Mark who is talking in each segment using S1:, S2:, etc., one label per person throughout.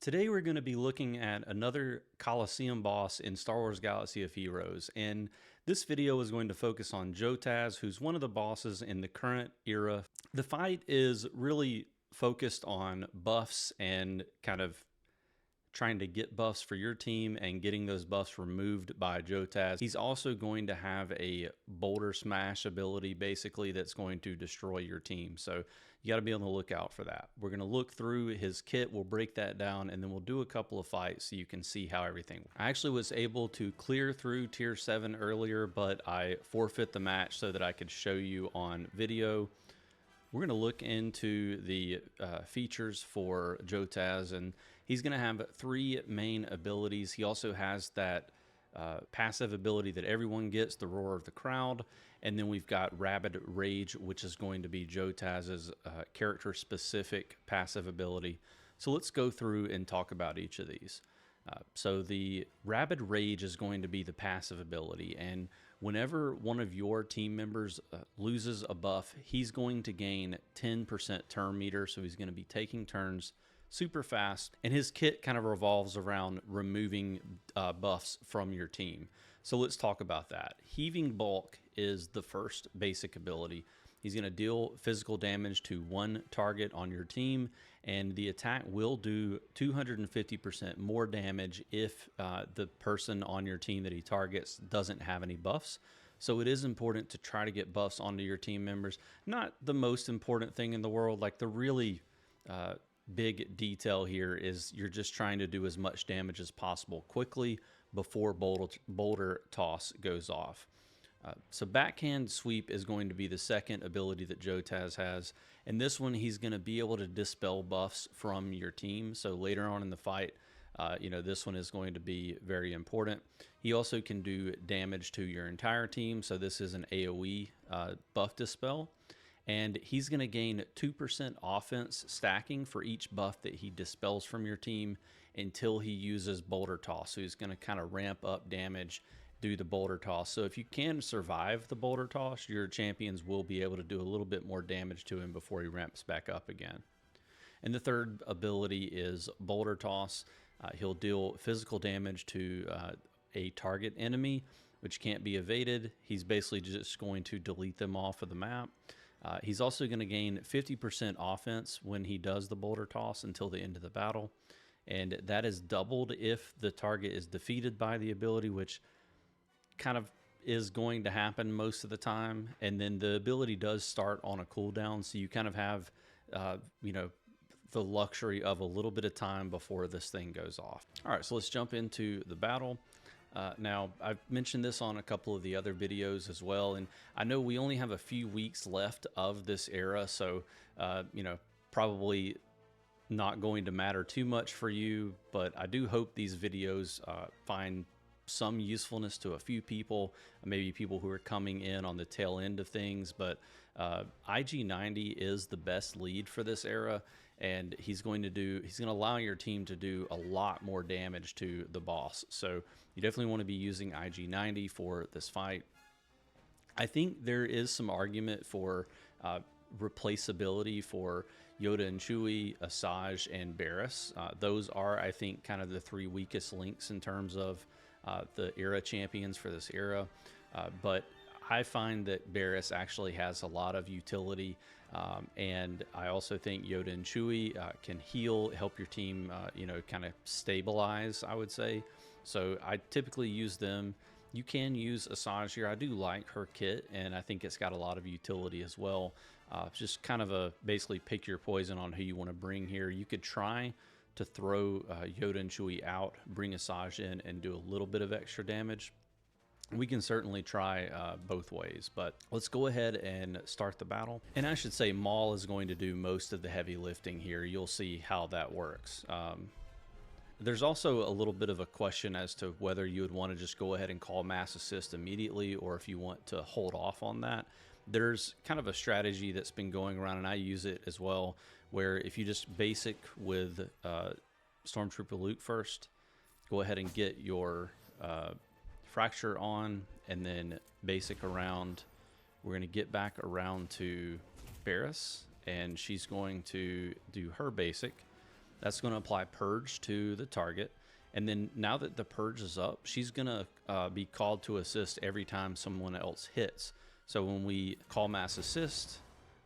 S1: Today we're going to be looking at another Coliseum boss in Star Wars Galaxy of Heroes, and this video is going to focus on Jotaz, who's one of the bosses in the current era. The fight is really focused on buffs and kind of trying to get buffs for your team and getting those buffs removed by Jotaz. He's also going to have a boulder smash ability basically that's going to destroy your team. So you got to be on the lookout for that. We're going to look through his kit, we'll break that down, and then we'll do a couple of fights so you can see how everything works. I actually was able to clear through tier 7 earlier, but I forfeit the match so that I could show you on video. We're going to look into the features for Jotaz, and he's going to have 3 main abilities. He also has that passive ability that everyone gets, the Roar of the Crowd, and then we've got Rabid Rage, which is going to be Jotaz's character-specific passive ability. So let's go through and talk about each of these. So the Rabid Rage is going to be the passive ability, and whenever one of your team members loses a buff, he's going to gain 10% turn meter, so he's going to be taking turns super fast, and his kit kind of revolves around removing buffs from your team. So let's talk about that. Heaving Bulk is the first basic ability. He's going to deal physical damage to one target on your team, and the attack will do 250% more damage if the person on your team that he targets doesn't have any buffs. So it is important to try to get buffs onto your team members. Not the most important thing in the world. Like the really big detail here is you're just trying to do as much damage as possible quickly before boulder toss goes off. So Backhand Sweep is going to be the second ability that Jotaz has, and this one he's going to be able to dispel buffs from your team. So later on in the fight, this one is going to be very important. He also can do damage to your entire team, so this is an AoE buff dispel, and he's going to gain 2% offense stacking for each buff that he dispels from your team until he uses Boulder Toss. So he's going to kind of ramp up damage, do the boulder toss. So if you can survive the boulder toss, your champions will be able to do a little bit more damage to him before he ramps back up again. And the third ability is boulder toss. He'll deal physical damage to a target enemy, which can't be evaded. He's basically just going to delete them off of the map. He's also going to gain 50% offense when he does the boulder toss until the end of the battle. And that is doubled if the target is defeated by the ability, which kind of is going to happen most of the time. And then the ability does start on a cooldown, so you kind of have the luxury of a little bit of time before this thing goes off. All right, so let's jump into the battle. Now, I've mentioned this on a couple of the other videos as well, and I know we only have a few weeks left of this era, so probably not going to matter too much for you, but I do hope these videos find some usefulness to a few people, maybe people who are coming in on the tail end of things. But IG90 is the best lead for this era, and he's going to allow your team to do a lot more damage to the boss. So you definitely want to be using IG90 for this fight. I think there is some argument for replaceability for Yoda and Chewie, Asajj, and Barriss. Those are, I think, kind of the 3 weakest links in terms of the era champions for this era, but I find that Barriss actually has a lot of utility, and I also think Yoda and Chewie can heal, help your team, kind of stabilize, I would say. So I typically use them. You can use Asajj here. I do like her kit, and I think it's got a lot of utility as well. Just kind of basically pick your poison on who you want to bring here. You could try to throw Yoda and Chewie out, bring Asajj in, and do a little bit of extra damage. We can certainly try both ways, but let's go ahead and start the battle. And I should say Maul is going to do most of the heavy lifting here. You'll see how that works. There's also a little bit of a question as to whether you would want to just go ahead and call Mass Assist immediately, or if you want to hold off on that. There's kind of a strategy that's been going around, and I use it as well, where if you just basic with Stormtrooper Luke first, go ahead and get your fracture on, and then basic around. We're going to get back around to Barriss, and she's going to do her basic, That's going to apply Purge to the target. And then now that the Purge is up, she's going to be called to assist every time someone else hits. So when we call Mass Assist,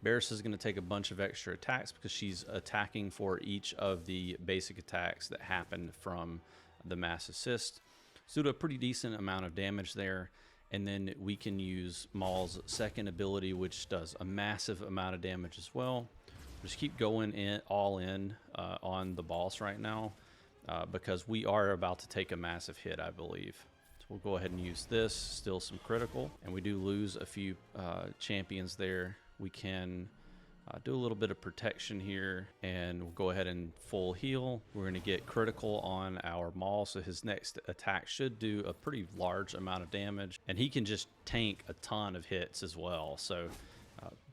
S1: Barris is going to take a bunch of extra attacks because she's attacking for each of the basic attacks that happened from the Mass Assist. So do a pretty decent amount of damage there. And then we can use Maul's second ability, which does a massive amount of damage as well. Just keep going all in on the boss right now because we are about to take a massive hit, I believe. So we'll go ahead and use this, still some critical. And we do lose a few champions there. We can do a little bit of protection here, and we'll go ahead and full heal. We're going to get critical on our Maul, so his next attack should do a pretty large amount of damage, and he can just tank a ton of hits as well. So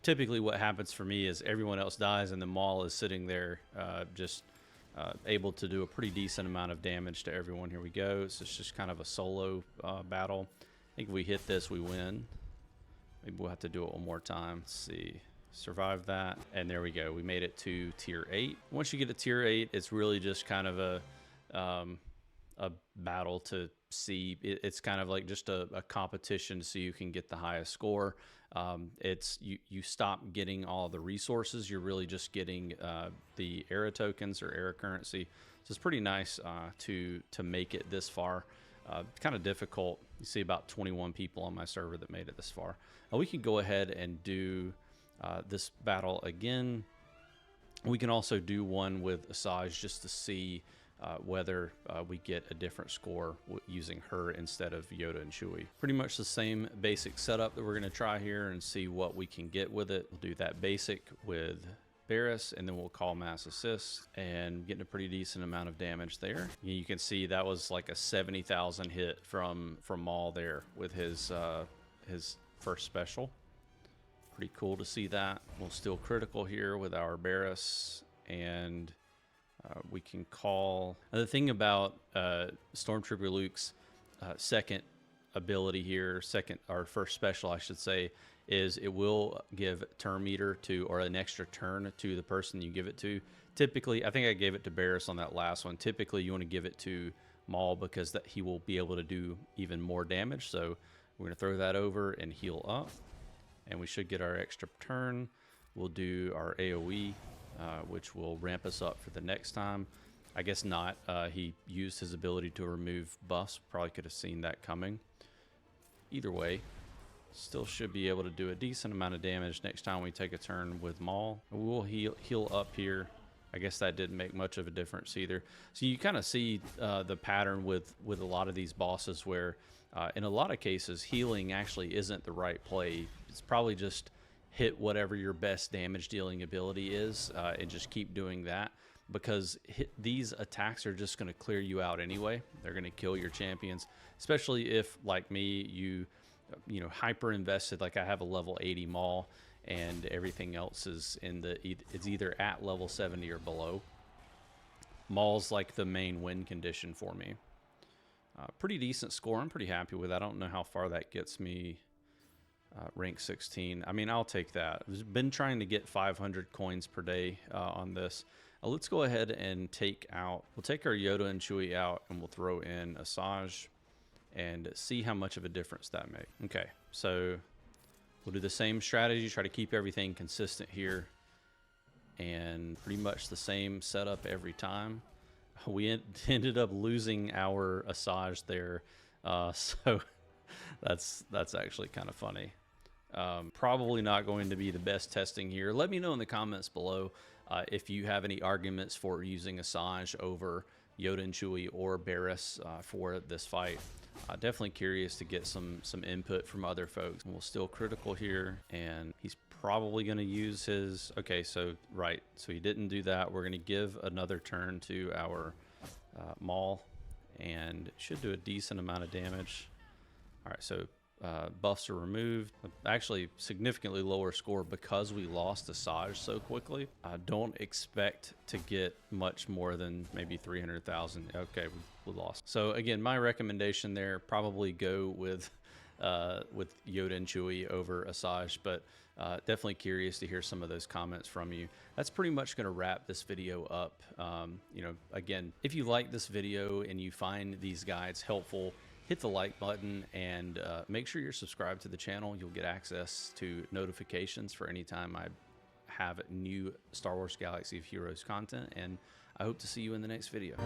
S1: typically what happens for me is everyone else dies, and the Maul is sitting there just able to do a pretty decent amount of damage to everyone. Here we go. So it's just kind of a solo battle. I think if we hit this, we win. Maybe we'll have to do it one more time. Let's see. Survive that, and there we go. We made it to tier 8. Once you get to tier 8, it's really just kind of a battle to see. It's kind of like just a competition to see who can get the highest score. It's you stop getting all the resources. You're really just getting the era tokens or era currency. So it's pretty nice to make it this far. Kind of difficult. You see about 21 people on my server that made it this far. We can go ahead and do this battle again. We can also do one with Asajj just to see whether we get a different score using her instead of Yoda and Chewie. Pretty much the same basic setup that we're going to try here and see what we can get with it. We'll do that basic with Barris, and then we'll call Mass Assist and getting a pretty decent amount of damage there. You can see that was like a 70,000 hit from Maul there with his first special. Pretty cool to see that. We'll still critical here with our Barris, and we can call. The thing about Stormtrooper Luke's second ability here, or first special, I should say, is it will give turn meter to, or an extra turn to the person you give it to. Typically, I think I gave it to Barris on that last one. Typically, you want to give it to Maul because that he will be able to do even more damage. So we're going to throw that over and heal up, and we should get our extra turn. We'll do our AoE, which will ramp us up for the next time. I guess not. He used his ability to remove buffs. Probably could have seen that coming. Either way, still should be able to do a decent amount of damage next time we take a turn with Maul. We'll heal up here. I guess that didn't make much of a difference either. So you kind of see the pattern with a lot of these bosses where in a lot of cases healing actually isn't the right play. It's probably just hit whatever your best damage dealing ability is and just keep doing that, because these attacks are just going to clear you out anyway. They're going to kill your champions, especially if, like me, you know, hyper invested. Like I have a level 80 Maul, and everything else is it's either at level 70 or below. Maul's like the main win condition for me. Pretty decent score. I'm pretty happy with that. I don't know how far that gets me. Rank 16. I mean, I'll take that. I've been trying to get 500 coins per day on this. Let's go ahead and we'll take our Yoda and Chewie out, and we'll throw in Asajj and see how much of a difference that makes. Okay, so we'll do the same strategy, try to keep everything consistent here, and pretty much the same setup every time. We ended up losing our Asajj there, so that's actually kind of funny. Probably not going to be the best testing here. Let me know in the comments below if you have any arguments for using Asajj over Yoda and Chewie or Barris for this fight. Definitely curious to get some input from other folks. We'll still critical here, and he's probably going to use his... Okay, so right, so he didn't do that. We're going to give another turn to our Maul, and it should do a decent amount of damage. All right, so buffs are removed. Actually, significantly lower score because we lost Asajj so quickly. I don't expect to get much more than maybe 300,000. Okay, we lost. So again, my recommendation there, probably go with with Yoda and Chewie over Asajj, but definitely curious to hear some of those comments from you. That's pretty much going to wrap this video up. You know, again, if you like this video and you find these guides helpful, hit the like button and make sure you're subscribed to the channel. You'll get access to notifications for any time I have new Star Wars Galaxy of Heroes content, and I hope to see you in the next video.